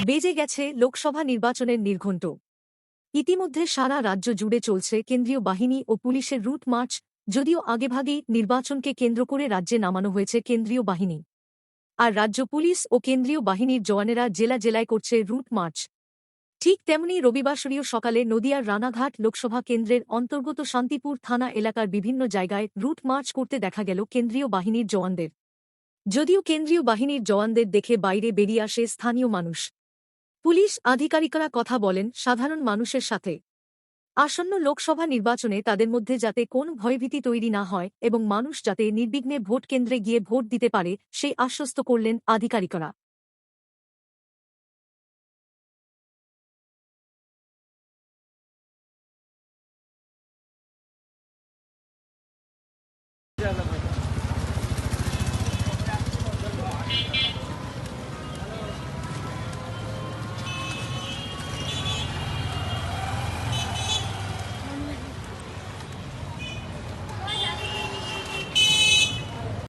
বেজে গেছে লোকসভা নির্বাচনের নির্ঘণ্ট। ইতিমধ্যে সারা রাজ্য জুড়ে চলছে কেন্দ্রীয় বাহিনী ও পুলিশের রুট মার্চ। যদিও আগেভাগেই নির্বাচনকে কেন্দ্র করে রাজ্যে নামানো হয়েছে কেন্দ্রীয় বাহিনী, আর রাজ্য পুলিশ ও কেন্দ্রীয় বাহিনীর জওয়ানেরা জেলা জেলায় করছে রুট মার্চ। ঠিক তেমনি রবিবাসরীয় সকালে নদিয়ার রানাঘাট লোকসভা কেন্দ্রের অন্তর্গত শান্তিপুর থানা এলাকার বিভিন্ন জায়গায় রুট মার্চ করতে দেখা গেল কেন্দ্রীয় বাহিনীর জওয়ানদের। যদিও কেন্দ্রীয় বাহিনীর জওয়ানদের দেখে বাইরে বেরিয়ে আসে স্থানীয় মানুষ। পুলিশ আধিকারিকরা কথা বলেন সাধারণ মানুষের সাথে। আসন্ন লোকসভা নির্বাচনে তাদের মধ্যে যাতে কোনো ভয়ভীতি তৈরি না হয় এবং মানুষ যাতে নির্বিঘ্নে ভোট কেন্দ্রে গিয়ে ভোট দিতে পারে সেই আশ্বস্ত করলেন আধিকারিকরা।